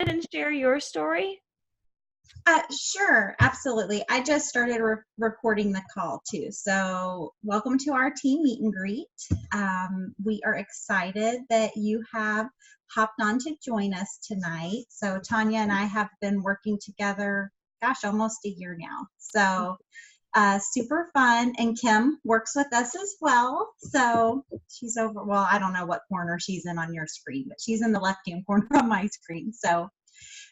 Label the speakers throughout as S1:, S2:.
S1: and share your story?
S2: Sure, absolutely. I just started recording the call too. So, welcome to our team meet and greet. We are excited that you have hopped on to join us tonight. So, Tanya and I have been working together, gosh, almost a year now. So, super fun. And Kim works with us as well. So, she's over, well, I don't know what corner she's in on your screen, but she's in the left hand corner of my screen. So,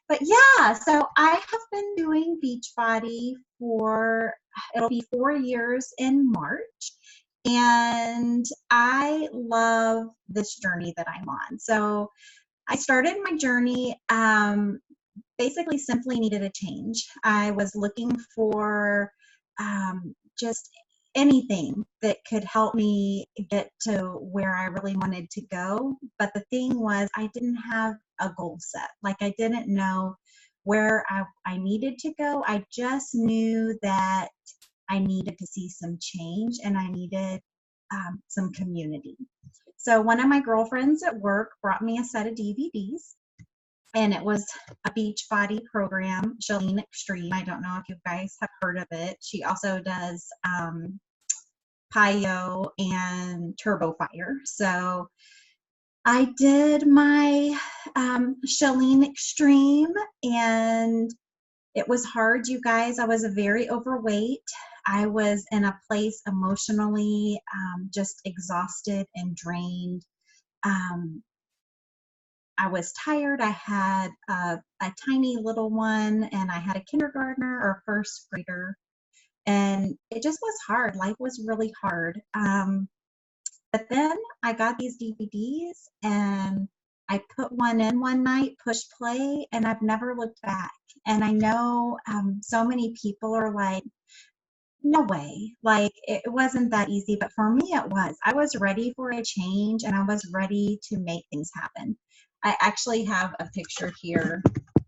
S2: but yeah, so I have been doing Beachbody for, it'll be 4 years in March. And I love this journey that I'm on. So I started my journey, basically simply needed a change. I was looking for just anything that could help me get to where I really wanted to go. But the thing was, I didn't have a goal set. Like, I didn't know where I needed to go. I just knew that I needed to see some change and I needed some community. So one of my girlfriends at work brought me a set of DVDs, and it was a Beachbody program, Chalene Extreme. I don't know if you guys have heard of it. She also does PiYo and Turbo Fire. So I did my Chalene Extreme, and it was hard, you guys. I was very overweight. I was in a place emotionally just exhausted and drained. Um, I was tired. I had a tiny little one, and I had a kindergartner or first grader, and it just was hard. Life was really hard. But then I got these DVDs, and I put one in one night, push play, and I've never looked back. And I know so many people are like, no way. Like, it wasn't that easy, but for me, it was. I was ready for a change, and I was ready to make things happen. I actually have a picture here.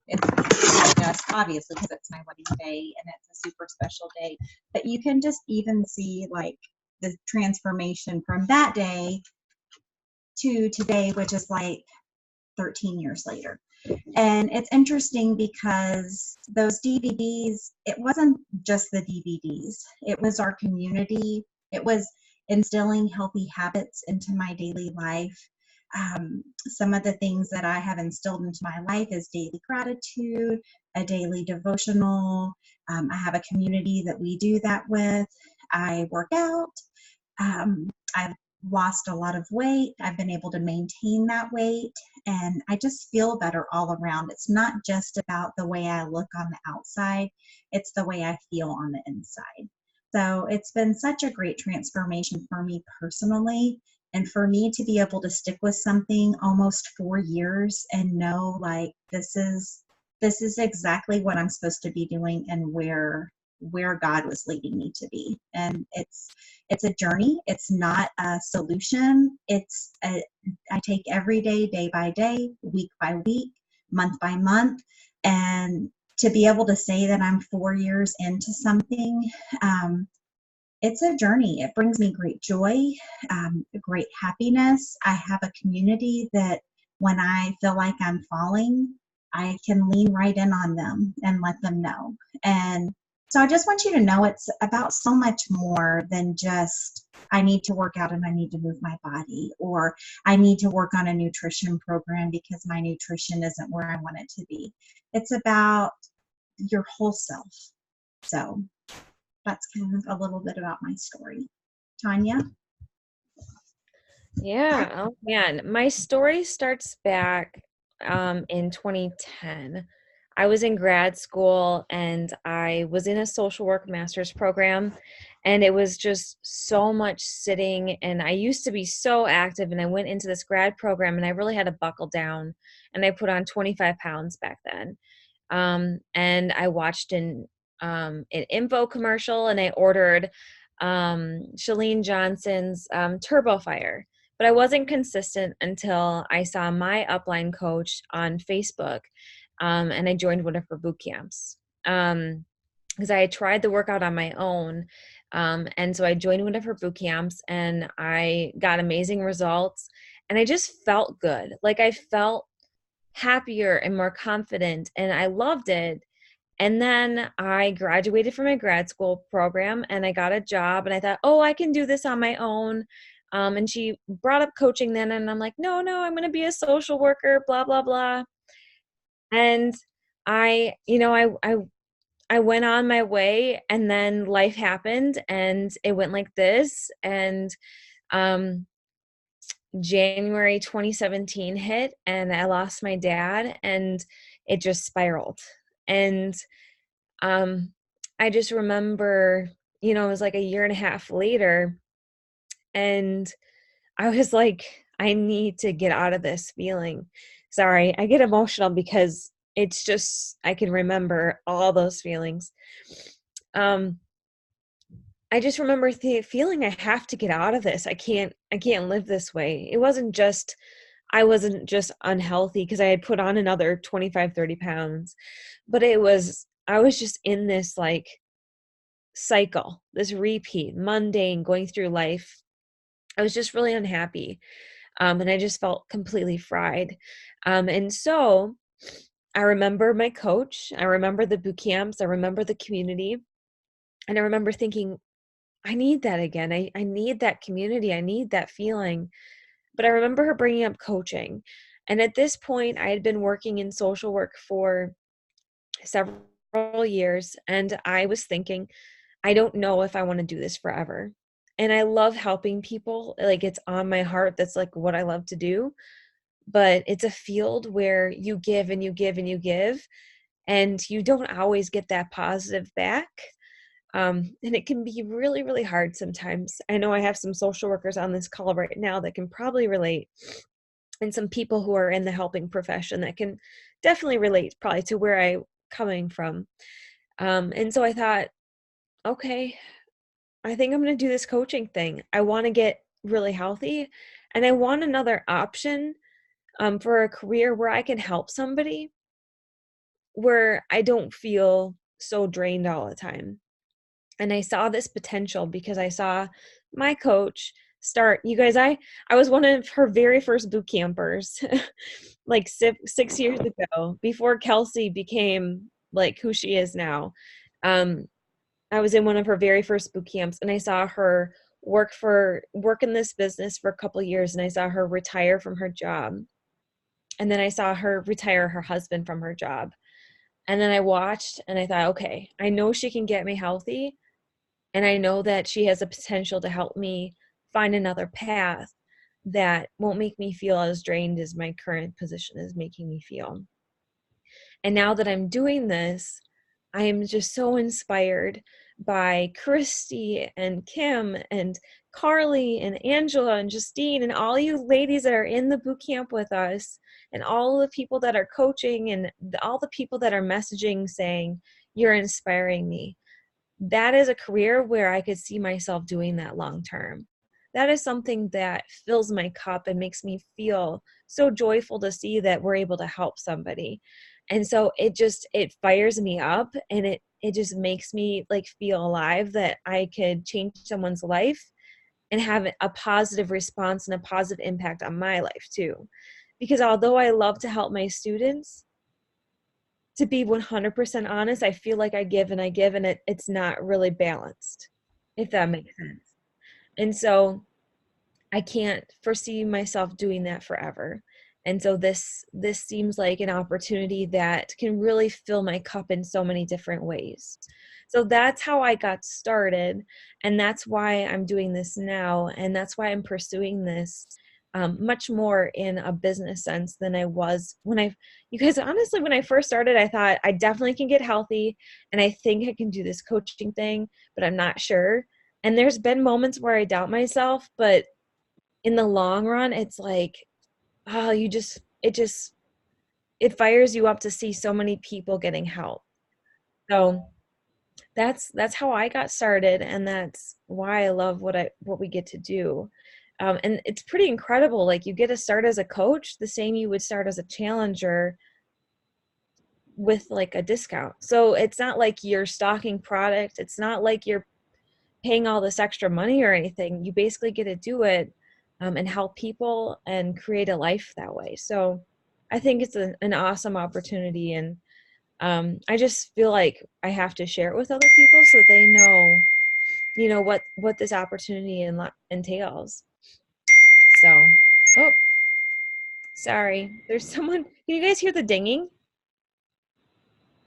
S2: It's just obviously because it's my wedding day and it's a super special day, but you can just even see like the transformation from that day to today, which is like 13 years later. And it's interesting because those DVDs, it wasn't just the DVDs, it was our community. It was instilling healthy habits into my daily life. Some of the things that I have instilled into my life is daily gratitude, a daily devotional. I have a community that we do that with. I work out. I've lost a lot of weight. I've been able to maintain that weight, and I just feel better all around. It's not just about the way I look on the outside, it's the way I feel on the inside. So it's been such a great transformation for me personally. And for me to be able to stick with something almost 4 years and know like this is exactly what I'm supposed to be doing and where God was leading me to be. And it's a journey. It's not a solution. I take every day, day by day, week by week, month by month, and to be able to say that I'm 4 years into something, it's a journey. It brings me great joy, great happiness. I have a community that when I feel like I'm falling, I can lean right in on them and let them know. And so I just want you to know it's about so much more than just I need to work out and I need to move my body, or I need to work on a nutrition program because my nutrition isn't where I want it to be. It's about your whole self. So that's kind of a little bit about my story. Tanya?
S1: Yeah. Oh man, my story starts back in 2010. I was in grad school and I was in a social work master's program, and it was just so much sitting, and I used to be so active, and I went into this grad program and I really had to buckle down, and I put on 25 pounds back then. And I watched an info commercial, and I ordered Chalene Johnson's Turbo Fire. But I wasn't consistent until I saw my upline coach on Facebook, and I joined one of her boot camps. Because I had tried the workout on my own. And so I joined one of her boot camps, and I got amazing results, and I just felt good. Like, I felt happier and more confident, and I loved it. And then I graduated from my grad school program and I got a job, and I thought, oh, I can do this on my own. And she brought up coaching then, and I'm like, no, no, I'm going to be a social worker, blah, blah, blah. And I, you know, I went on my way, and then life happened and it went like this. And um, January 2017 hit and I lost my dad, and it just spiraled. And um, I just remember, it was like a year and a half later, and I was like, I need to get out of this feeling. Sorry, I get emotional because it's just, I can remember all those feelings. Um, I just remember feeling I have to get out of this. I can't live this way. I wasn't just unhealthy because I had put on another 25, 30 pounds, but I was just in this like cycle, this repeat, mundane, going through life. I was just really unhappy. And I just felt completely fried. And so I remember my coach, I remember the boot camps, I remember the community, and I remember thinking, I need that again. I need that community. I need that feeling. But I remember her bringing up coaching. And at this point, I had been working in social work for several years. And I was thinking, I don't know if I want to do this forever. And I love helping people. Like, it's on my heart. That's like what I love to do. But it's a field where you give and you give and you give, and you don't always get that positive back. And it can be really, really hard sometimes. I know I have some social workers on this call right now that can probably relate, and some people who are in the helping profession that can definitely relate probably to where I'm coming from. And so I thought, okay, I think I'm going to do this coaching thing. I want to get really healthy, and I want another option for a career where I can help somebody, where I don't feel so drained all the time. And I saw this potential because I saw my coach start. You guys, I was one of her very first boot campers, like 6 years ago, before Kelsey became like who she is now. Um, I was in one of her very first boot camps, and I saw her work in this business for a couple years, and I saw her retire from her job. And then I saw her retire her husband from her job. And then I watched and I thought, okay, I know she can get me healthy. And I know that she has a potential to help me find another path that won't make me feel as drained as my current position is making me feel. And now that I'm doing this, I am just so inspired by Christy and Kim and Carly and Angela and Justine and all you ladies that are in the boot camp with us, and all the people that are coaching, and all the people that are messaging saying, you're inspiring me. That is a career where I could see myself doing that long term. That is something that fills my cup and makes me feel so joyful to see that we're able to help somebody. And so it fires me up, and it just makes me like feel alive that I could change someone's life and have a positive response and a positive impact on my life too. Because although I love to help my students, to be 100% honest, I feel like I give and I give, and it's not really balanced, if that makes sense. And so I can't foresee myself doing that forever. And so this seems like an opportunity that can really fill my cup in so many different ways. So that's how I got started, and that's why I'm doing this now, and that's why I'm pursuing this much more in a business sense than I was when you guys, honestly, when I first started, I thought I definitely can get healthy, and I think I can do this coaching thing, but I'm not sure. And there's been moments where I doubt myself, but in the long run, it's like, oh, it fires you up to see so many people getting help. So that's how I got started, and that's why I love what we get to do. And it's pretty incredible. Like, you get to start as a coach the same you would start as a challenger with like a discount. So it's not like you're stocking product. It's not like you're paying all this extra money or anything. You basically get to do it and help people and create a life that way. So I think it's an awesome opportunity, and I just feel like I have to share it with other people so that they know, what this opportunity entails. So, oh, sorry. There's someone. Can you guys hear the dinging?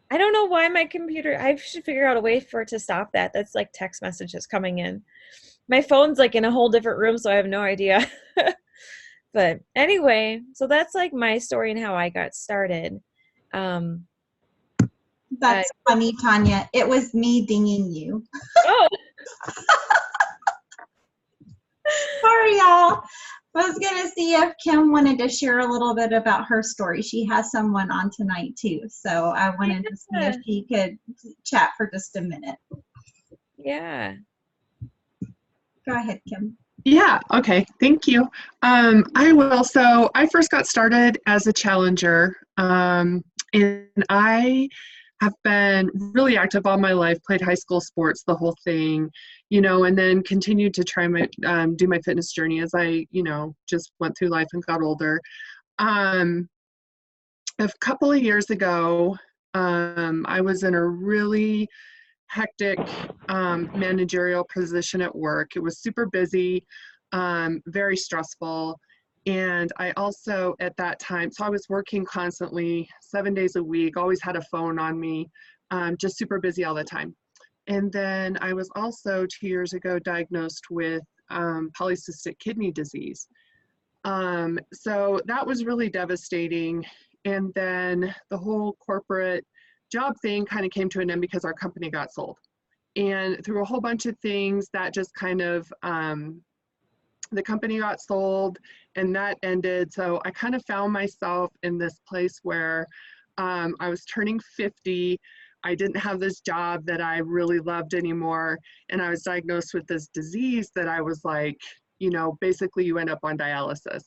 S1: I don't know why my computer, I should figure out a way for it to stop that. That's like text messages coming in. My phone's like in a whole different room, so I have no idea. But anyway, so that's like my story and how I got started. Um, I,
S2: That's funny, Tanya. It was me dinging you.
S1: oh,
S2: Sorry, y'all. I was going to see if Kim wanted to share a little bit about her story. She has someone on tonight too. So I wanted to see if
S1: yeah,
S2: she could chat for just a minute.
S1: yeah.
S2: Go ahead, Kim.
S3: Yeah, okay, thank you. I will. So I first got started as a challenger, and I have been really active all my life, played high school sports, the whole thing, and then continued to try my do my fitness journey as I, just went through life and got older. Um, a couple of years ago, I was in a really hectic managerial position at work. It was super busy, very stressful. And I also, at that time, so I was working constantly, 7 days a week, always had a phone on me, just super busy all the time. And then I was also 2 years ago diagnosed with polycystic kidney disease. So that was really devastating. And then the whole corporate job thing kind of came to an end because our company got sold. And through a whole bunch of things, that just kind of, the company got sold and that ended. So I kind of found myself in this place where I was turning 50. I didn't have this job that I really loved anymore. And I was diagnosed with this disease that I was like, basically you end up on dialysis.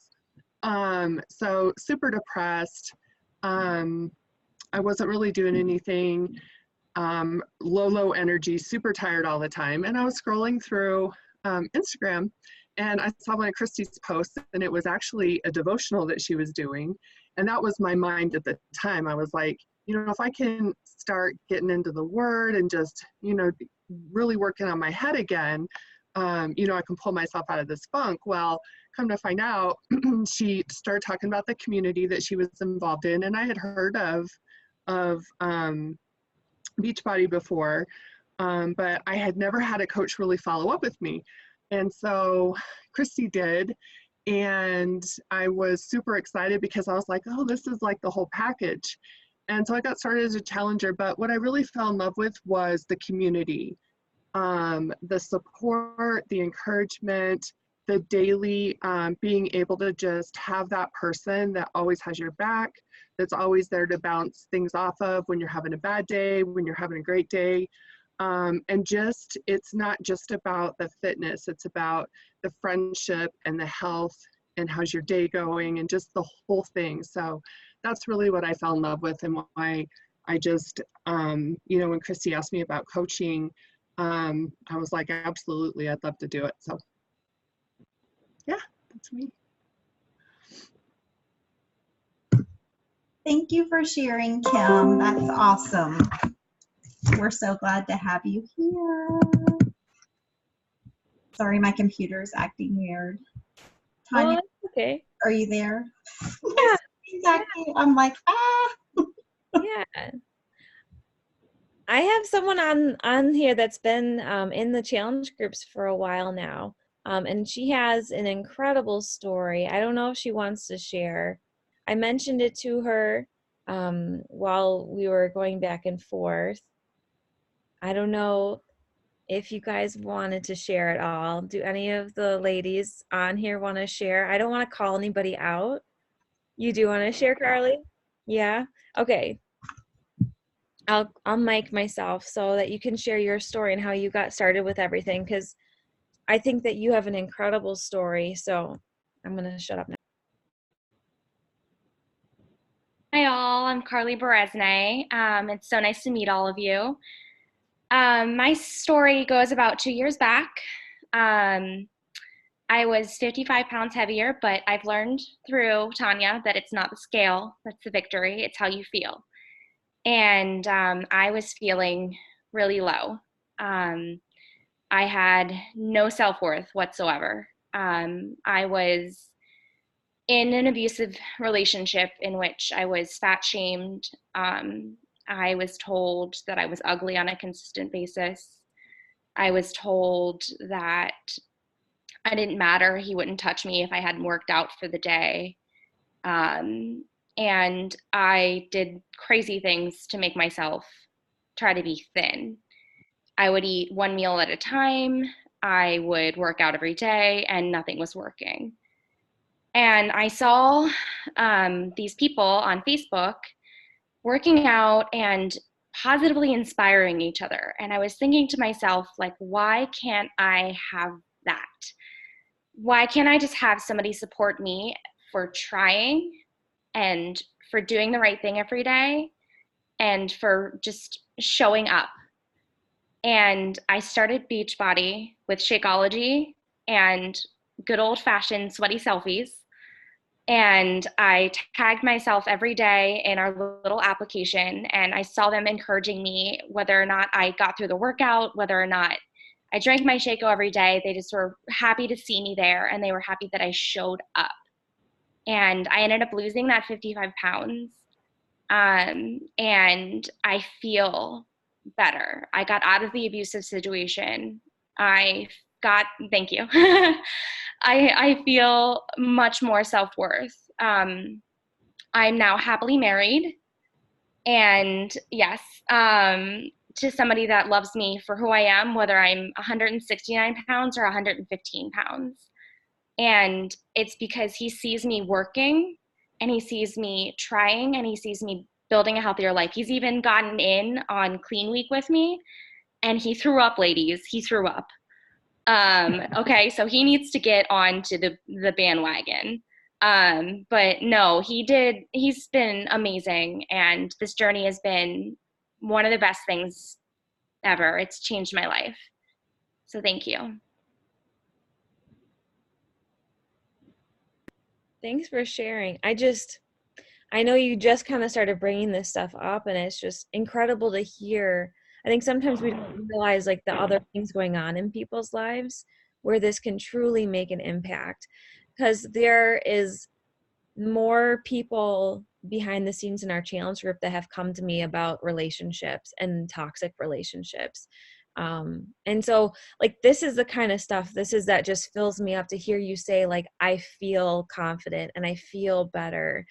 S3: So super depressed. I wasn't really doing anything, low energy, super tired all the time. And I was scrolling through Instagram and I saw one of Christy's posts, and it was actually a devotional that she was doing. And that was my mind at the time. I was like, if I can start getting into the word and just, really working on my head again, I can pull myself out of this funk. Well, come to find out, she started talking about the community that she was involved in. And I had heard of Beachbody before, but I had never had a coach really follow up with me. And so Christy did, and I was super excited because I was like, oh, this is like the whole package. And so I got started as a challenger, but what I really fell in love with was the community, the support, the encouragement, the daily being able to just have that person that always has your back, that's always there to bounce things off of when you're having a bad day, when you're having a great day. And just, it's not just about the fitness, it's about the friendship and the health and how's your day going and just the whole thing. So that's really what I fell in love with and why I just, when Christy asked me about coaching, I was like, absolutely, I'd love to do it. So yeah, that's me.
S2: Thank you for sharing, Kim. That's awesome. We're so glad to have you here. Sorry, my computer's acting weird. Tanya,
S1: okay.
S2: Are you there?
S1: Yeah.
S2: Exactly. I'm like,
S1: Yeah. I have someone on here that's been in the challenge groups for a while now, and she has an incredible story. I don't know if she wants to share. I mentioned it to her while we were going back and forth. I don't know if you guys wanted to share at all. Do any of the ladies on here want to share? I don't want to call anybody out. You do want to share, Carly? Yeah? Okay. I'll mic myself so that you can share your story and how you got started with everything, because I think that you have an incredible story. So I'm gonna shut up now.
S4: Hi all, I'm Carly Berezne. It's so nice to meet all of you. My story goes about 2 years back. I was 55 pounds heavier, but I've learned through Tanya that it's not the scale that's the victory, it's how you feel. And I was feeling really low. Um, I had no self worth whatsoever. I was in an abusive relationship in which I was fat shamed. I was told that I was ugly on a consistent basis. I was told that I didn't matter. He wouldn't touch me if I hadn't worked out for the day. And I did crazy things to make myself try to be thin. I would eat one meal at a time. I would work out every day, and nothing was working. And I saw these people on Facebook working out and positively inspiring each other. And I was thinking to myself, like, why can't I have that? Why can't I just have somebody support me for trying and for doing the right thing every day and for just showing up? And I started Beachbody with Shakeology and good old fashioned sweaty selfies. And I tagged myself every day in our little application, and I saw them encouraging me whether or not I got through the workout, whether or not I drank my Shakeo every day. They just were happy to see me there, and they were happy that I showed up. And I ended up losing that 55 pounds. And I feel better. I got out of the abusive situation. Thank you. I feel much more self-worth. I'm now happily married, and yes, to somebody that loves me for who I am, whether I'm 169 pounds or 115 pounds. And it's because he sees me working, and he sees me trying, and he sees me building a healthier life. He's even gotten in on Clean Week with me, and he threw up, ladies. He threw up. Okay, so he needs to get on to the bandwagon. But no, he's been amazing, and this journey has been one of the best things ever. It's changed my life. So thank you.
S1: Thanks for sharing. I know you just kind of started bringing this stuff up, and it's just incredible to hear. I think sometimes we don't realize like the other things going on in people's lives where this can truly make an impact, because there is more people behind the scenes in our challenge group that have come to me about relationships and toxic relationships. And so like, this is the kind of stuff, this is that just fills me up to hear you say like, I feel confident and I feel better.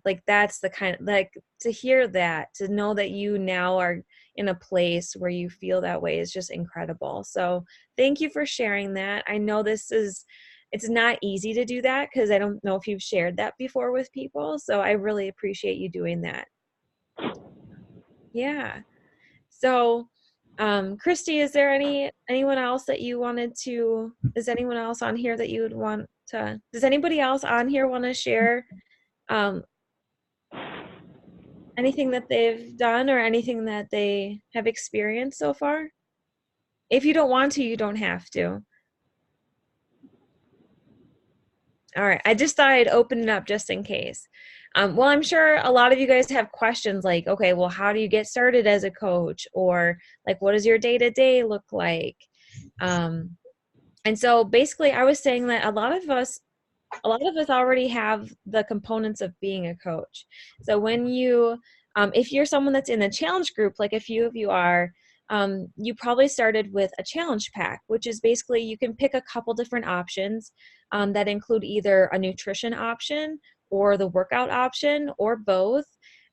S1: Like that's the kind of, like, to hear that, to know that you now are in a place where you feel that way is just incredible. So thank you for sharing that. I know it's not easy to do that, because I don't know if you've shared that before with people. So I really appreciate you doing that. Yeah. So, Christy, is there anyone else that you wanted to, is anyone else on here that you would want to, does anybody else on here want to share anything that they've done or anything that they have experienced so far? If you don't want to, you don't have to. All right, I just thought I'd open it up just in case. Well, I'm sure a lot of you guys have questions like, okay, well, how do you get started as a coach? Or like, what does your day-to-day look like? And so basically I was saying that a lot of us already have the components of being a coach. So when you, if you're someone that's in the challenge group, like a few of you are, you probably started with a challenge pack, which is basically you can pick a couple different options that include either a nutrition option or the workout option or both.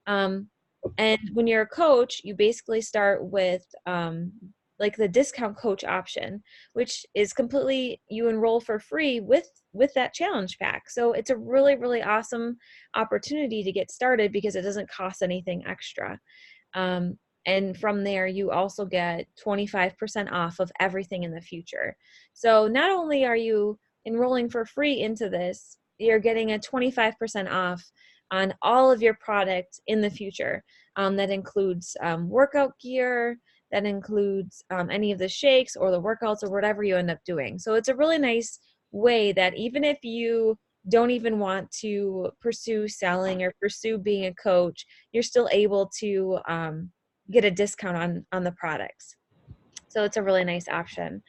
S1: And when you're a coach, you basically start with like the discount coach option, which is completely, you enroll for free with that challenge pack. So it's a really, really awesome opportunity to get started because it doesn't cost anything extra. And from there, you also get 25% off of everything in the future. So not only are you enrolling for free into this, you're getting a 25% off on all of your products in the future. That includes workout gear, that includes any of the shakes or the workouts or whatever you end up doing. So it's a really nice way that even if you don't even want to pursue selling or pursue being a coach, you're still able to get a discount on the products. So it's a really nice option.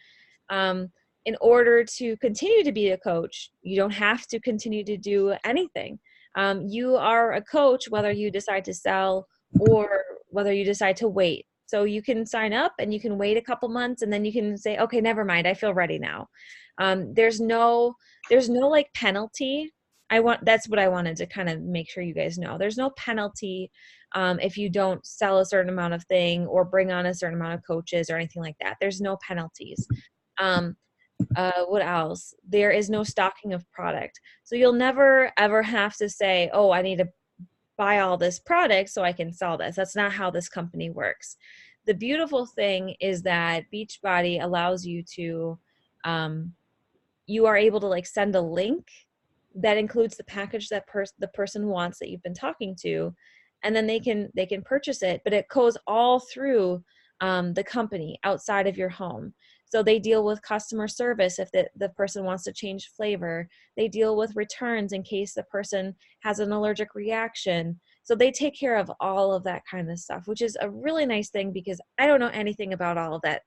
S1: Um, in order to continue to be a coach, you don't have to continue to do anything. You are a coach whether you decide to sell or whether you decide to wait. So you can sign up and you can wait a couple months and then you can say, okay, never mind, I feel ready now. There's no like penalty. That's what I wanted to kind of make sure you guys know. There's no penalty if you don't sell a certain amount of thing or bring on a certain amount of coaches or anything like that. There's no penalties. Um, what else? There is no stocking of product. So you'll never ever have to say, oh, I need to buy all this product so I can sell this. That's not how this company works. The beautiful thing is that Beachbody allows you to, you are able to like send a link that includes the package that the person wants that you've been talking to, and then they can purchase it, but it goes all through the company outside of your home. So they deal with customer service if the person wants to change flavor. They deal with returns in case the person has an allergic reaction. So they take care of all of that kind of stuff, which is a really nice thing because I don't know anything about all of that.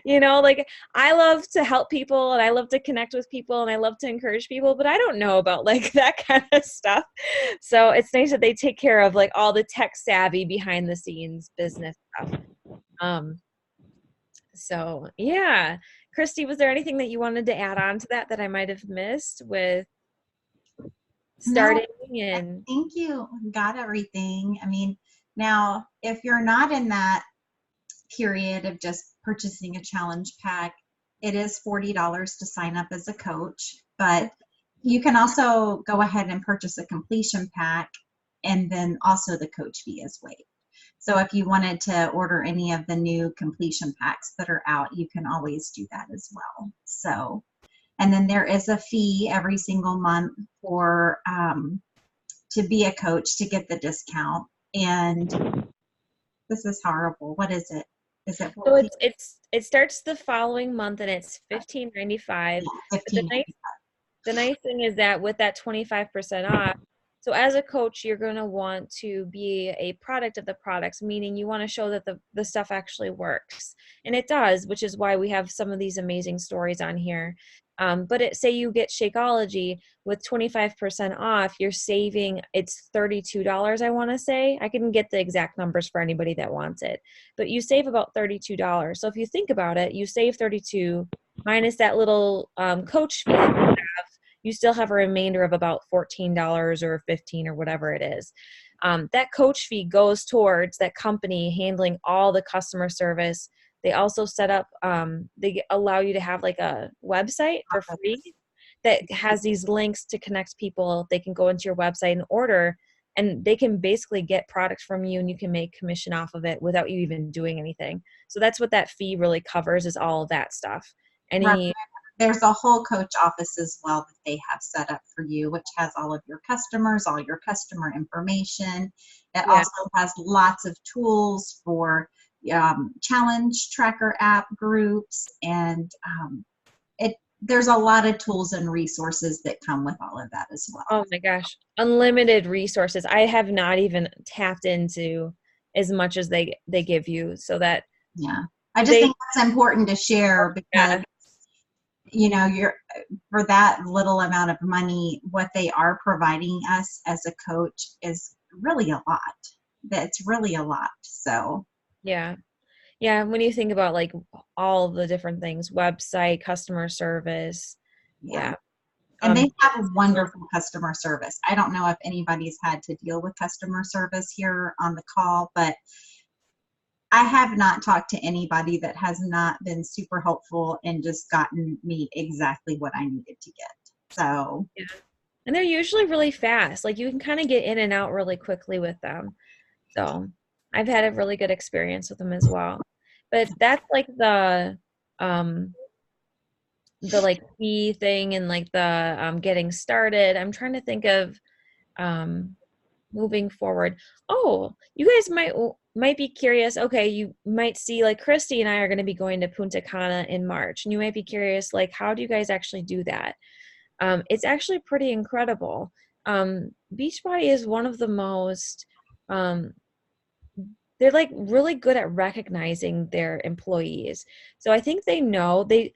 S1: Like I love to help people and I love to connect with people and I love to encourage people, but I don't know about like that kind of stuff. So it's nice that they take care of like all the tech savvy behind the scenes business stuff. So yeah, Christy, was there anything that you wanted to add on to that I might have missed with starting?
S2: No,
S1: And
S2: thank you. Got everything. I mean, now if you're not in that period of just purchasing a challenge pack, it is $40 to sign up as a coach, but you can also go ahead and purchase a completion pack and then also the coach fee is waived. So if you wanted to order any of the new completion packs that are out, you can always do that as well. So, and then there is a fee every single month for to be a coach to get the discount. And this is horrible. What is it? Is it 14?
S1: so it starts the following month and it's $15.95.
S2: Yeah,
S1: But the nice thing is that with that 25% off, so as a coach, you're going to want to be a product of the products, meaning you want to show that the stuff actually works. And it does, which is why we have some of these amazing stories on here. But say you get Shakeology with 25% off, you're saving, it's $32, I want to say. I can get the exact numbers for anybody that wants it. But you save about $32. So if you think about it, you save $32 minus that little coach fee you still have a remainder of about $14 or $15 or whatever it is. That coach fee goes towards that company handling all the customer service. They also set up, they allow you to have like a website for free that has these links to connect people. They can go into your website and order, and they can basically get products from you and you can make commission off of it without you even doing anything. So that's what that fee really covers, is all of that stuff.
S2: Right. There's a whole coach office as well that they have set up for you, which has all of your customers, all your customer information. It also has lots of tools for challenge tracker app groups, and there's a lot of tools and resources that come with all of that as well.
S1: Oh my gosh, unlimited resources. I have not even tapped into as much as they give you, so that
S2: I just think that's important to share because you're, for that little amount of money, what they are providing us as a coach is really a lot. That's really a lot. So
S1: yeah, when you think about like all the different things, website, customer service,
S2: and they have wonderful customer service. I don't know if anybody's had to deal with customer service here on the call, but I have not talked to anybody that has not been super helpful and just gotten me exactly what I needed to get. So,
S1: and they're usually really fast. Like you can kind of get in and out really quickly with them. So I've had a really good experience with them as well. But that's like the like fee thing and like the getting started. I'm trying to think of moving forward. Oh, you guys might be curious. Okay, you might see like Christy and I are going to be going to Punta Cana in March, and you might be curious, like, how do you guys actually do that? It's actually pretty incredible. Beachbody is one of the most, they're like really good at recognizing their employees. So I think they know they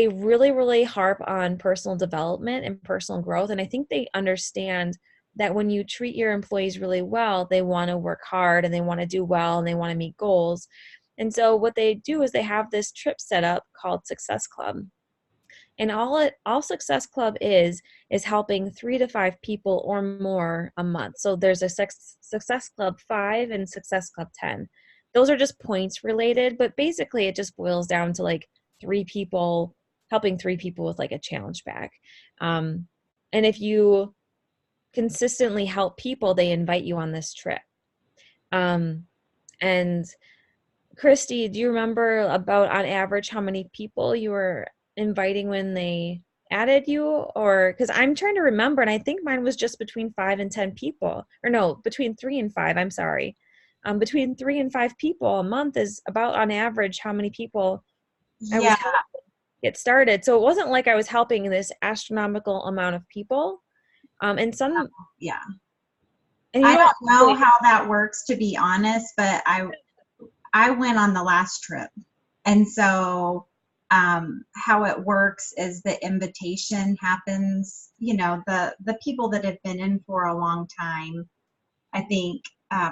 S1: really, really harp on personal development and personal growth. And I think they understand that when you treat your employees really well, they want to work hard and they want to do well and they want to meet goals. And so what they do is they have this trip set up called Success Club. And all Success Club is helping 3 to 5 people or more a month. So there's a Success Club 5 and Success Club 10. Those are just points related, but basically it just boils down to like 3 people, helping 3 people with like a challenge bag. And if you consistently help people, they invite you on this trip. And Christy, do you remember about on average how many people you were inviting when they added you? Or because I'm trying to remember, and I think mine was just between 5 and 10 people, or no, between 3 and 5. I'm sorry. Between 3 and 5 people a month is about on average how many people I was
S2: Yeah.
S1: helping get started. So it wasn't like I was helping this astronomical amount of people. And some,
S2: Yeah.
S1: and you
S2: I don't know
S1: really-
S2: how that works, to be honest, but I went on the last trip. And so how it works is the invitation happens, the people that have been in for a long time, I think,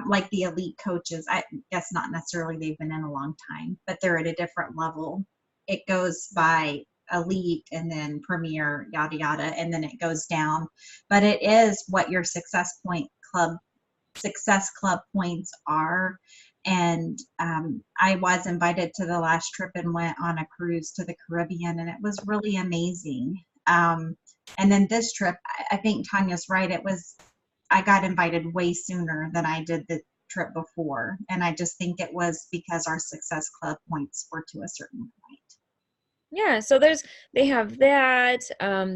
S2: like the elite coaches, I guess not necessarily they've been in a long time, but they're at a different level. It goes by elite and then premier, yada, yada, and then it goes down. But it is what your Success Club points are. And I was invited to the last trip and went on a cruise to the Caribbean, and it was really amazing. And then this trip, I think Tanya's right. I got invited way sooner than I did the trip before. And I just think it was because our Success Club points were to a certain point.
S1: Yeah, so they have that.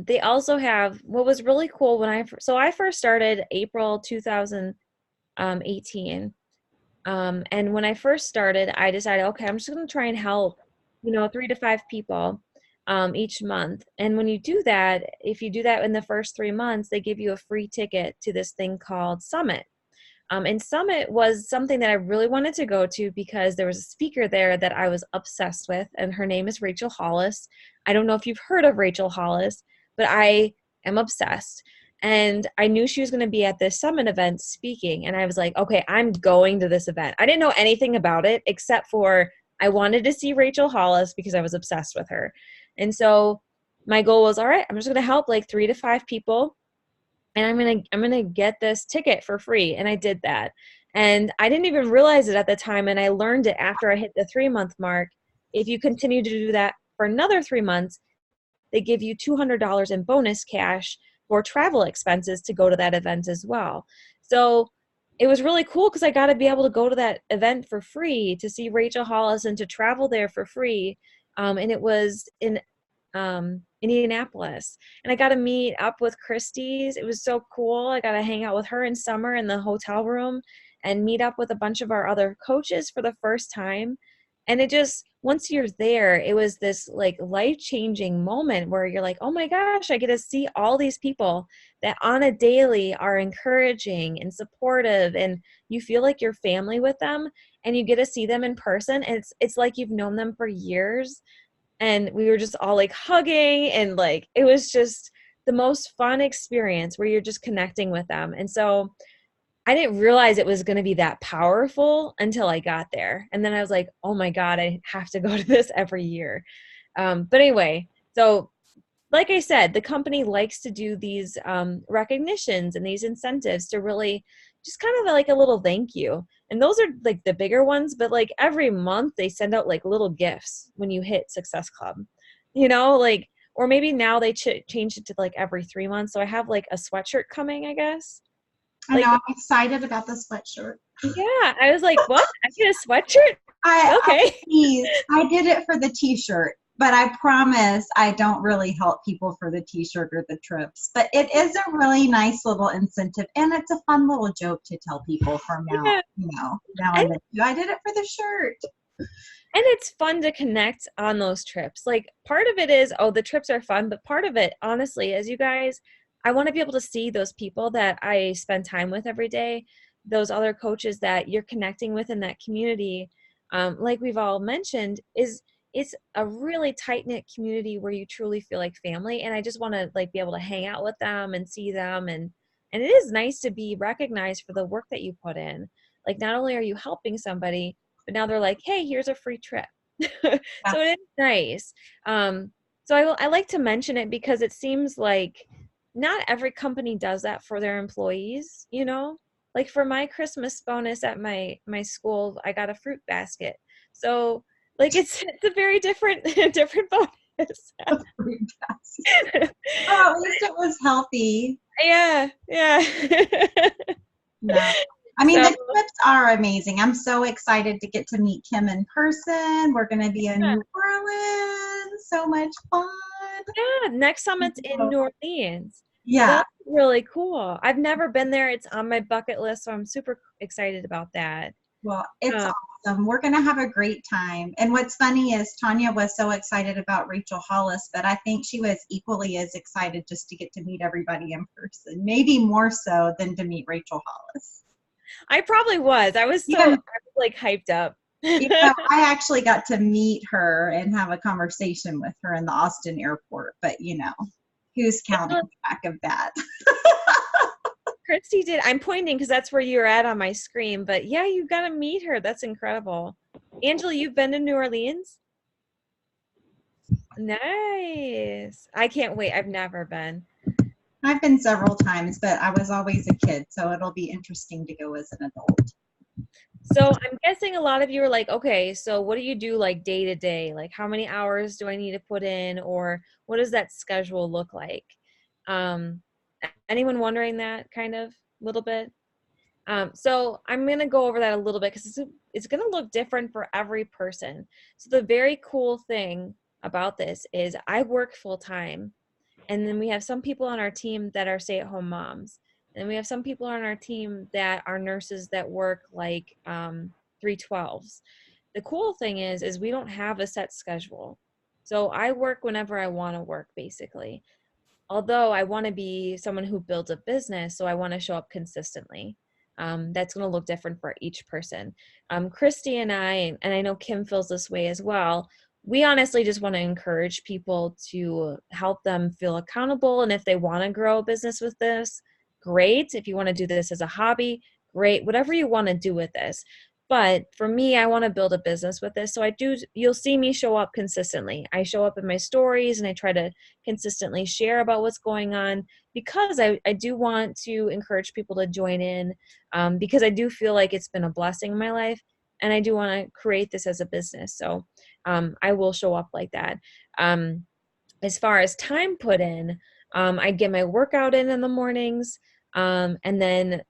S1: They also have what was really cool when I first started April 2018. And when I first started, I decided, okay, I'm just going to try and help, 3 to 5 people each month. And when you do that, if you do that in the first 3 months, they give you a free ticket to this thing called Summit. And Summit was something that I really wanted to go to because there was a speaker there that I was obsessed with, and her name is Rachel Hollis. I don't know if you've heard of Rachel Hollis, but I am obsessed. And I knew she was going to be at this Summit event speaking, and I was like, okay, I'm going to this event. I didn't know anything about it except for I wanted to see Rachel Hollis because I was obsessed with her. And so my goal was, all right, I'm just going to help like 3 to 5 people. And I'm gonna get this ticket for free. And I did that. And I didn't even realize it at the time. And I learned it after I hit the 3-month mark. If you continue to do that for another 3 months, they give you $200 in bonus cash for travel expenses to go to that event as well. So it was really cool because I got to be able to go to that event for free, to see Rachel Hollis and to travel there for free. And it was in Indianapolis, and I got to meet up with Christie's. It was so cool. I got to hang out with her in summer in the hotel room and meet up with a bunch of our other coaches for the first time. And it just, once you're there, it was this like life-changing moment where you're like, oh my gosh, I get to see all these people that on a daily are encouraging and supportive, and you feel like you're family with them, and you get to see them in person. And it's like you've known them for years. And we were just all like hugging, and like it was just the most fun experience where you're just connecting with them. And so I didn't realize it was going to be that powerful until I got there. And then I was like, oh my God, I have to go to this every year. But anyway, so like I said, the company likes to do these recognitions and these incentives to really just kind of like a little thank you. And those are like the bigger ones, but like every month they send out like little gifts when you hit Success Club, like, or maybe now they changed it to like every 3 months. So I have like a sweatshirt coming, I guess.
S2: I know, I'm excited about the sweatshirt.
S1: Yeah, I was like, what? I get a sweatshirt? Okay.
S2: I did it for the t-shirt. But I promise I don't really help people for the t-shirt or the trips. But it is a really nice little incentive, and it's a fun little joke to tell people from
S1: Yeah.
S2: now
S1: And
S2: and then. I did it for the shirt.
S1: And it's fun to connect on those trips. Like part of it is, oh, the trips are fun, but part of it, honestly, is you guys, I want to be able to see those people that I spend time with every day, those other coaches that you're connecting with in that community. Like we've all mentioned, is it's a really tight knit community where you truly feel like family. And I just want to like be able to hang out with them and see them. And it is nice to be recognized for the work that you put in. Like not only are you helping somebody, but now they're like, hey, here's a free trip.
S2: Yeah.
S1: So it is nice. So I like to mention it because it seems like not every company does that for their employees, you know? Like for my Christmas bonus at my school, I got a fruit basket. So like it's a very different different bonus.
S2: Fruit basket. Oh, at least it was healthy.
S1: Yeah, yeah.
S2: No. I mean,
S1: So
S2: the trips are amazing. I'm so excited to get to meet Kim in person. We're going to be in
S1: yeah,
S2: New Orleans. So much fun.
S1: yeah, next summit's in
S2: Oh,
S1: New Orleans. So
S2: yeah.
S1: that's really cool. I've never been there. It's on my bucket list, so I'm super excited about that.
S2: Well, it's
S1: Um,
S2: awesome. We're going to have a great time. And what's funny is Tanya was so excited about Rachel Hollis, but I think she was equally as excited just to get to meet everybody in person, maybe more so than to meet Rachel Hollis.
S1: I probably was. I was
S2: Even,
S1: like hyped up.
S2: I actually got to meet her and have a conversation with her in the Austin airport, but who's counting track of that?
S1: Christy did. I'm pointing because that's where you're at on my screen. But yeah, you got to meet her. That's incredible. Angela, you've been to New Orleans? Nice. I can't wait. I've never been.
S2: I've been several times, but I was always a kid, so it'll be interesting to go as an adult.
S1: So I'm guessing a lot of you are like, okay, so what do you do like day to day? Like how many hours do I need to put in, or what does that schedule look like? Um, Anyone wondering that kind of little bit? So I'm going to go over that a little bit because it's going to look different for every person. So the very cool thing about this is I work full time, and then we have some people on our team that are stay-at-home moms, and we have some people on our team that are nurses that work like 312s. The cool thing is we don't have a set schedule. So I work whenever I want to work, basically. Although I want to be someone who builds a business, so I want to show up consistently. That's going to look different for each person. Christy and I know Kim feels this way as well. We honestly just want to encourage people to help them feel accountable. And if they want to grow a business with this, great. If you want to do this as a hobby, great. Whatever you want to do with this. But for me, I want to build a business with this. So you'll see me show up consistently. I show up in my stories and I try to consistently share about what's going on because I do want to encourage people to join in because I do feel like it's been a blessing in my life and I do want to create this as a business. So I will show up like that. As far as time put in, I get my workout in the mornings, and then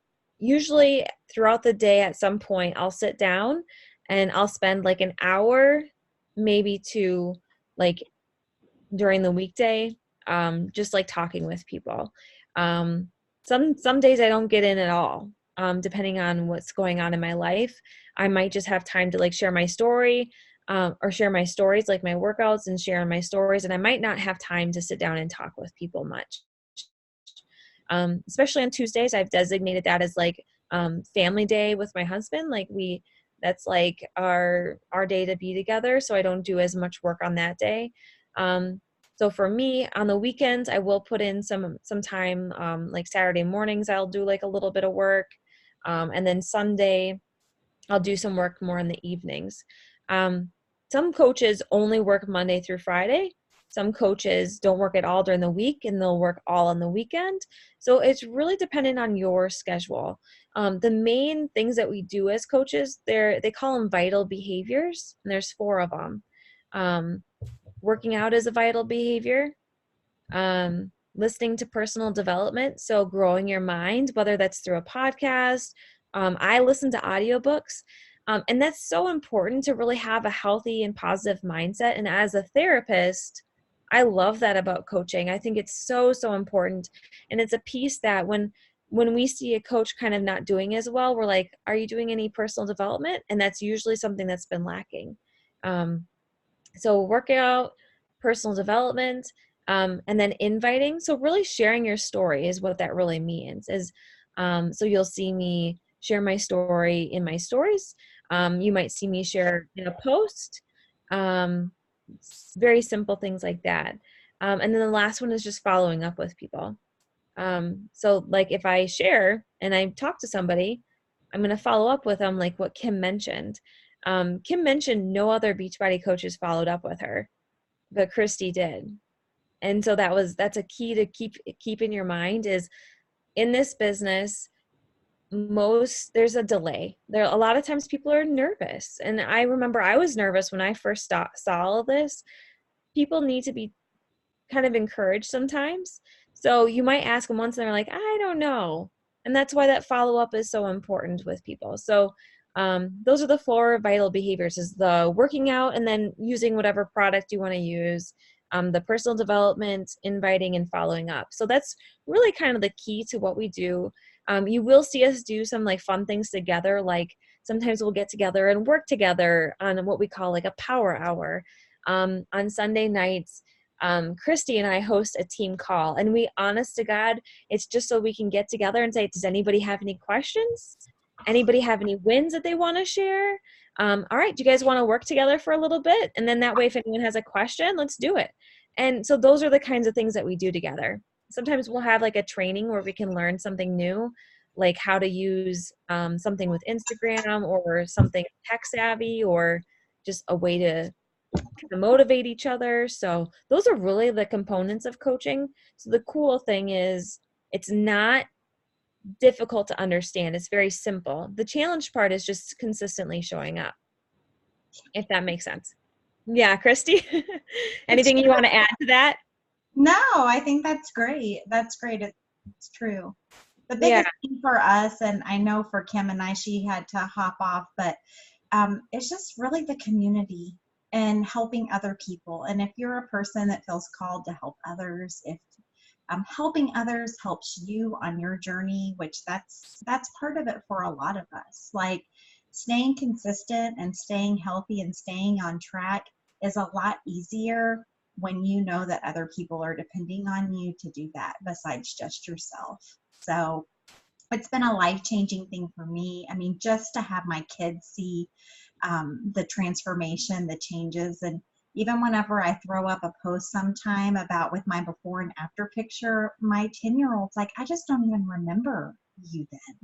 S1: usually throughout the day at some point I'll sit down and I'll spend like an hour, maybe two, like during the weekday, just like talking with people. Um, some days I don't get in at all, depending on what's going on in my life. I might just have time to like share my story, or share my stories, like my workouts, and share my stories, and I might not have time to sit down and talk with people much. Especially on Tuesdays, I've designated that as like family day with my husband. Like that's like our day to be together. So I don't do as much work on that day. So for me, on the weekends, I will put in some time. Like Saturday mornings, I'll do like a little bit of work, and then Sunday, I'll do some work more in the evenings. Some coaches only work Monday through Friday. Some coaches don't work at all during the week and they'll work all on the weekend. So it's really dependent on your schedule. The main things that we do as coaches, they call them vital behaviors, and there's 4 of them. Working out is a vital behavior. Listening to personal development, so growing your mind, whether that's through a podcast. I listen to audiobooks. And that's so important to really have a healthy and positive mindset. And as a therapist, I love that about coaching. I think it's so, so important. And it's a piece that when we see a coach kind of not doing as well, we're like, are you doing any personal development? And that's usually something that's been lacking. Um, so workout, personal development, and then inviting. So really sharing your story is what that really means is, so you'll see me share my story in my stories. You might see me share in a post, um, very simple things like that. And then the last one is just following up with people. So like if I share and I talk to somebody, I'm going to follow up with them like what Kim mentioned. Kim mentioned no other Beachbody coaches followed up with her, but Christy did. And so that's a key to keep in your mind is in this business, there's a delay. There a lot of times people are nervous. And I remember I was nervous when I first saw all of this. People need to be kind of encouraged sometimes. So you might ask them once and they're like, I don't know. And that's why that follow-up is so important with people. So those are the 4 vital behaviors is the working out and then using whatever product you want to use, the personal development, inviting and following up. So that's really kind of the key to what we do. You will see us do some like fun things together. Like sometimes we'll get together and work together on what we call like a power hour. On Sunday nights, Christy and I host a team call, and we, honest to God, it's just so we can get together and say, does anybody have any questions? Anybody have any wins that they want to share? All right, do you guys want to work together for a little bit? And then that way, if anyone has a question, let's do it. And so those are the kinds of things that we do together. Sometimes we'll have like a training where we can learn something new, like how to use something with Instagram or something tech savvy or just a way to kind of motivate each other. So those are really the components of coaching. So the cool thing is it's not difficult to understand. It's very simple. The challenge part is just consistently showing up, if that makes sense. Yeah, Christy, anything you want to add to that?
S2: No, I think that's great. That's great. It's true. The biggest thing for us, and I know for Kim and I, she had to hop off, but it's just really the community and helping other people. And if you're a person that feels called to help others, if helping others helps you on your journey, which that's part of it for a lot of us. Like staying consistent and staying healthy and staying on track is a lot easier when you know that other people are depending on you to do that besides just yourself. So it's been a life-changing thing for me. I mean, just to have my kids see the transformation, the changes, and even whenever I throw up a post sometime about with my before and after picture, my 10-year-old's like, I just don't even remember you then.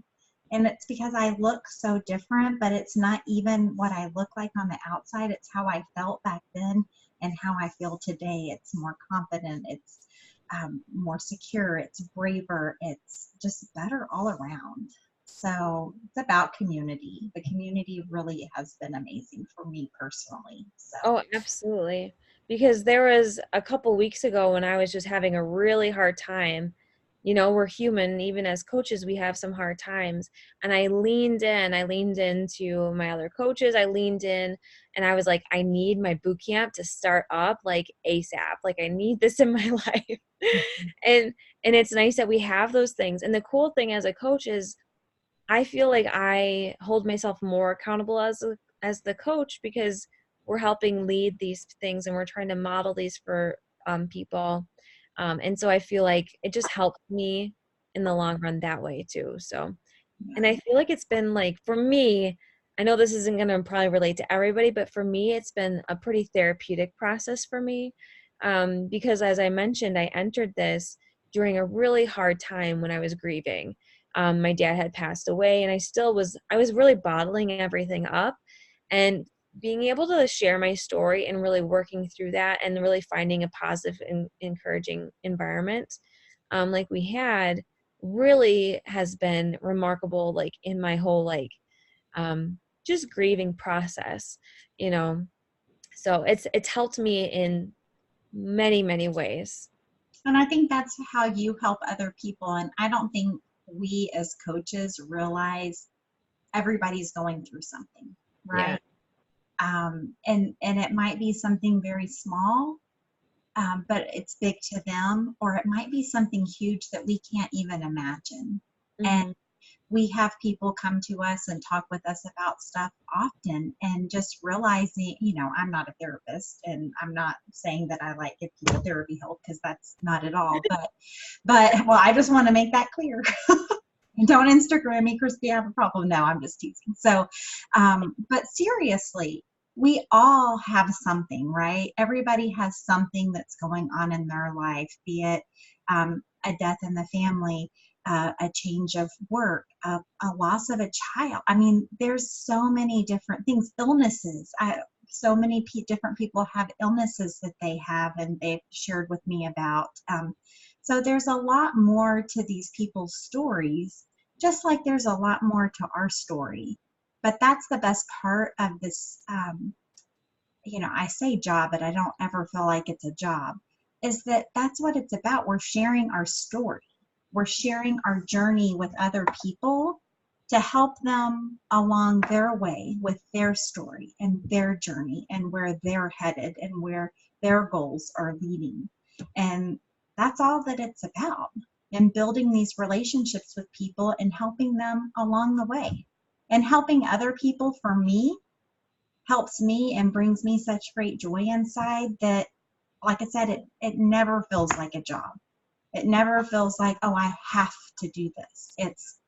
S2: And it's because I look so different, but it's not even what I look like on the outside. It's how I felt back then and how I feel today. It's more confident. It's more secure. It's braver. It's just better all around. So it's about community. The community really has been amazing for me personally. So.
S1: Oh, absolutely. Because there was a couple weeks ago when I was just having a really hard time. You know, we're human. Even as coaches, we have some hard times. And I leaned into my other coaches. I leaned in and I was like, I need my boot camp to start up like ASAP. Like I need this in my life. and it's nice that we have those things. And the cool thing as a coach is I feel like I hold myself more accountable as the coach because we're helping lead these things and we're trying to model these for people. And so I feel like it just helps me in the long run that way too. So, and I feel like it's been like, for me, I know this isn't going to probably relate to everybody, but for me, it's been a pretty therapeutic process for me. Because as I mentioned, I entered this during a really hard time when I was grieving. My dad had passed away and I was really bottling everything up, and being able to share my story and really working through that and really finding a positive and encouraging environment like we had really has been remarkable, like in my whole like just grieving process, you know. So it's helped me in many, many ways.
S2: And I think that's how you help other people. And I don't think we as coaches realize everybody's going through something.
S1: Yeah.
S2: right? And it might be something very small, but it's big to them, or it might be something huge that we can't even imagine. And
S1: Mhm.
S2: we have people come to us and talk with us about stuff often, and just realizing, I'm not a therapist, and I'm not saying that I like give people therapy help, because that's not at all. But well, I just want to make that clear. Don't Instagram me, Christy, I have a problem. No, I'm just teasing. So, but seriously, we all have something, right? Everybody has something that's going on in their life, be it a death in the family, a change of work, a loss of a child. I mean, there's so many different things, illnesses. So many different people have illnesses that they have and they've shared with me about. So there's a lot more to these people's stories, just like there's a lot more to our story. But that's the best part of this, I say job, but I don't ever feel like it's a job, is that that's what it's about. We're sharing our story. We're sharing our journey with other people to help them along their way with their story and their journey and where they're headed and where their goals are leading. And that's all that it's about. And building these relationships with people and helping them along the way. And helping other people, for me, helps me and brings me such great joy inside that, like I said, it never feels like a job. It never feels like, oh, I have to do this. It's,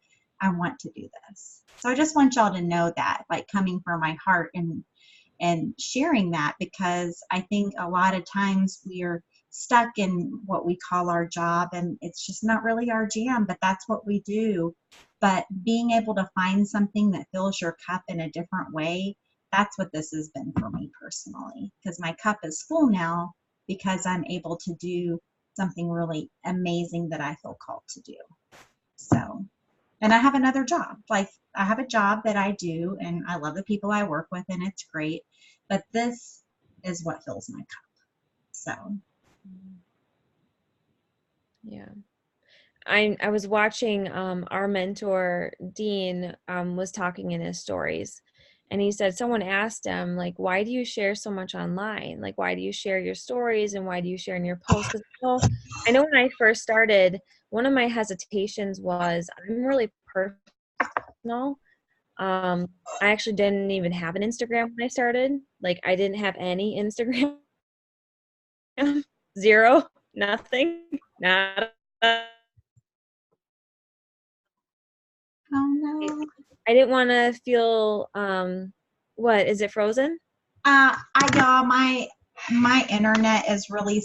S2: I want to do this. So I just want y'all to know that, like, coming from my heart and sharing that, because I think a lot of times we're stuck in what we call our job, and it's just not really our jam, but that's what we do. But being able to find something that fills your cup in a different way, that's what this has been for me personally, because my cup is full now because I'm able to do something really amazing that I feel called to do. So, and I have another job. Like, I have a job that I do, and I love the people I work with, and it's great. But this is what fills my cup. So,
S1: Yeah. I was watching our mentor Dean was talking in his stories, and he said someone asked him, like, why do you share so much online? Like, why do you share your stories and why do you share in your posts? Because I know when I first started, one of my hesitations was I'm really personal. I actually didn't even have an Instagram when I started. Like, I didn't have any Instagram. Zero, nothing, not
S2: oh no.
S1: I didn't want to feel what is it frozen?
S2: Y'all, my internet is really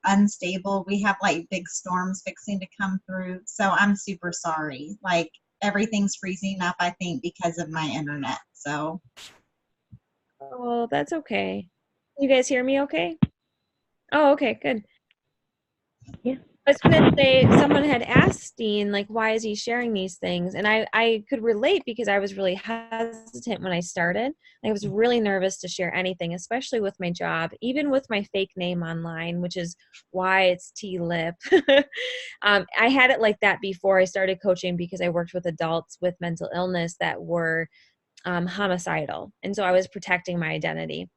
S2: unstable. We have like big storms fixing to come through, so I'm super sorry. Like, everything's freezing up, I think, because of my internet. So,
S1: Oh, that's okay. You guys hear me okay? Oh, okay, good. Yeah. I was gonna say someone had asked Dean, like, why is he sharing these things? And I could relate because I was really hesitant when I started. I was really nervous to share anything, especially with my job, even with my fake name online, which is why it's T-Lip. I had it like that before I started coaching because I worked with adults with mental illness that were homicidal. And so I was protecting my identity.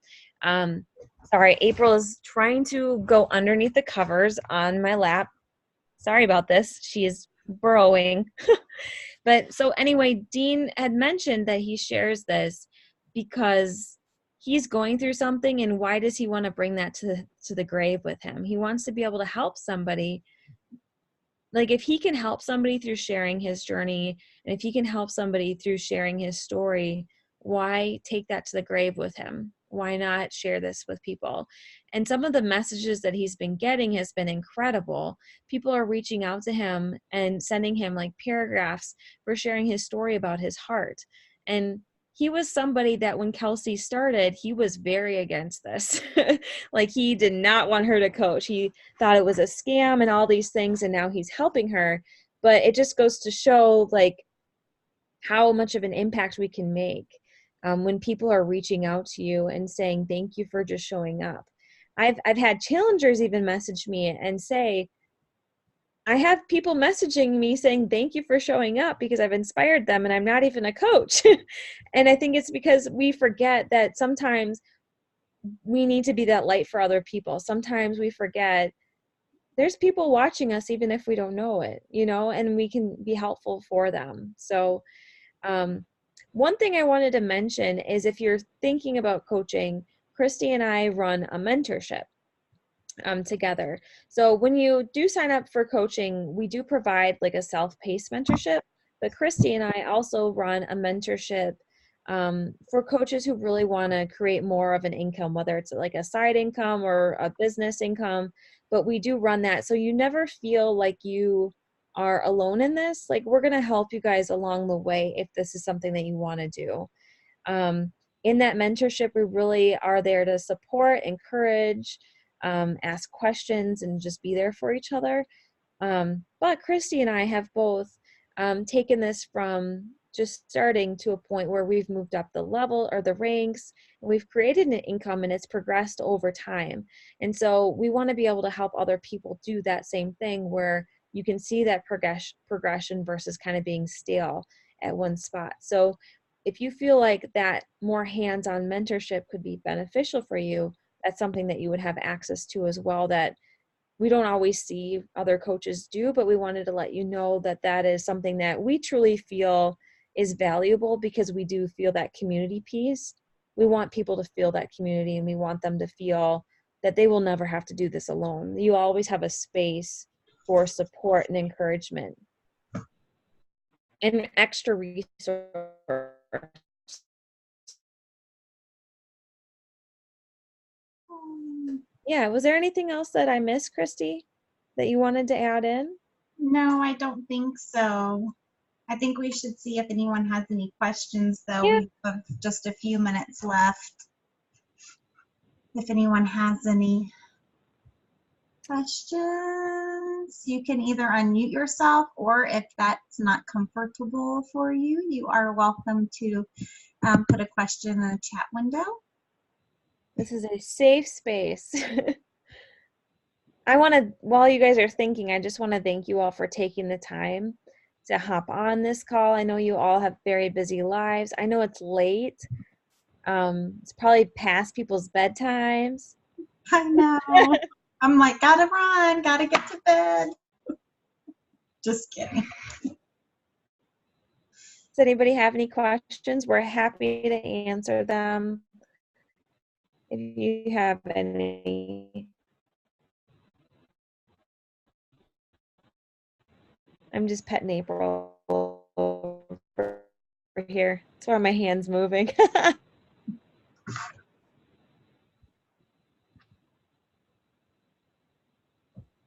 S1: Sorry, April is trying to go underneath the covers on my lap. Sorry about this. She is burrowing. But so anyway, Dean had mentioned that he shares this because he's going through something, and why does he want to bring that to the grave with him? He wants to be able to help somebody. Like, if he can help somebody through sharing his journey, and if he can help somebody through sharing his story, why take that to the grave with him? Why not share this with people? And some of the messages that he's been getting has been incredible. People are reaching out to him and sending him like paragraphs for sharing his story about his heart. And he was somebody that when Kelsey started, he was very against this. Like, he did not want her to coach. He thought it was a scam and all these things, and now he's helping her. But it just goes to show, like, how much of an impact we can make when people are reaching out to you and saying thank you for just showing up. I've had challengers even message me and say, I have people messaging me saying, thank you for showing up because I've inspired them and I'm not even a coach. And I think it's because we forget that sometimes we need to be that light for other people. Sometimes we forget there's people watching us even if we don't know it, and we can be helpful for them. So one thing I wanted to mention is if you're thinking about coaching, Christy and I run a mentorship together. So when you do sign up for coaching, we do provide like a self-paced mentorship, but Christy and I also run a mentorship for coaches who really want to create more of an income, whether it's like a side income or a business income, but we do run that. So you never feel like you are alone in this. Like, we're going to help you guys along the way if this is something that you want to do. In that mentorship, we really are there to support, encourage, ask questions, and just be there for each other. But Christy and I have both taken this from just starting to a point where we've moved up the level or the ranks, and we've created an income, and it's progressed over time. And so we want to be able to help other people do that same thing, where you can see that progression versus kind of being stale at one spot. So if you feel like that more hands-on mentorship could be beneficial for you, that's something that you would have access to as well, that we don't always see other coaches do, but we wanted to let you know that that is something that we truly feel is valuable, because we do feel that community piece. We want people to feel that community, and we want them to feel that they will never have to do this alone. You always have a space for support and encouragement and extra resource. Yeah, was there anything else that I missed, Christy, that you wanted to add in?
S2: No, I don't think so. I think we should see if anyone has any questions, though.
S1: Yeah.
S2: We have just a few minutes left. If anyone has any questions, you can either unmute yourself, or if that's not comfortable for you, you are welcome to put a question in the chat window.
S1: This is a safe space. While you guys are thinking, I just want to thank you all for taking the time to hop on this call. I know you all have very busy lives. I know it's late. It's probably past people's bedtimes.
S2: I know. I'm like, gotta run, gotta get to bed. Just kidding.
S1: Does anybody have any questions? We're happy to answer them if you have any. I'm just petting April over here. That's why my hand's moving.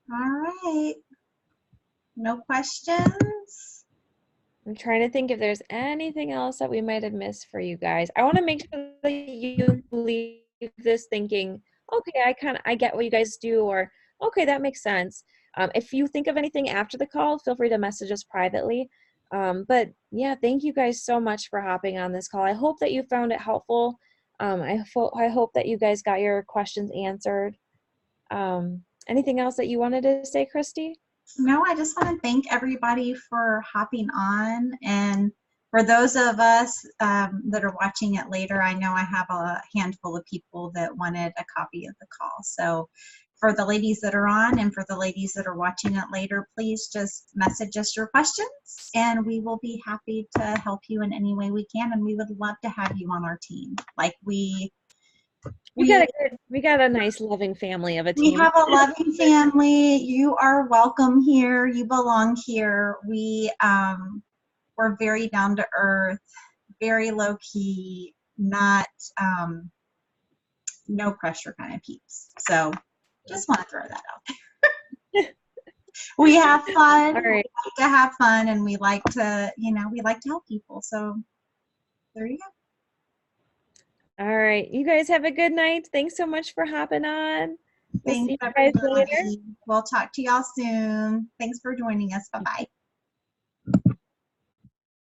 S2: All right. No questions?
S1: I'm trying to think if there's anything else that we might have missed for you guys. I want to make sure that you leave this thinking, okay, I get what you guys do, or okay, that makes sense. If you think of anything after the call, feel free to message us privately. But yeah, thank you guys so much for hopping on this call. I hope that you found it helpful. I hope that you guys got your questions answered. Anything else that you wanted to say, Christy?
S2: No, I just want to thank everybody for hopping on. And for those of us that are watching it later, I know I have a handful of people that wanted a copy of the call. So for the ladies that are on and for the ladies that are watching it later, please just message us your questions and we will be happy to help you in any way we can. And we would love to have you on our team. Like we
S1: got a nice loving family of a
S2: We
S1: team.
S2: have a loving family. You are welcome here. You belong here. We're very down to earth, very low key, not no pressure kind of peeps. So just want to throw that out there. We have fun.
S1: All right.
S2: We like to have fun, and we like to, we like to help people. So there you go.
S1: All right. You guys have a good night. Thanks so much for hopping on. We'll
S2: Thanks,
S1: see you guys later.
S2: everybody. We'll talk to y'all soon. Thanks for joining us. Bye-bye.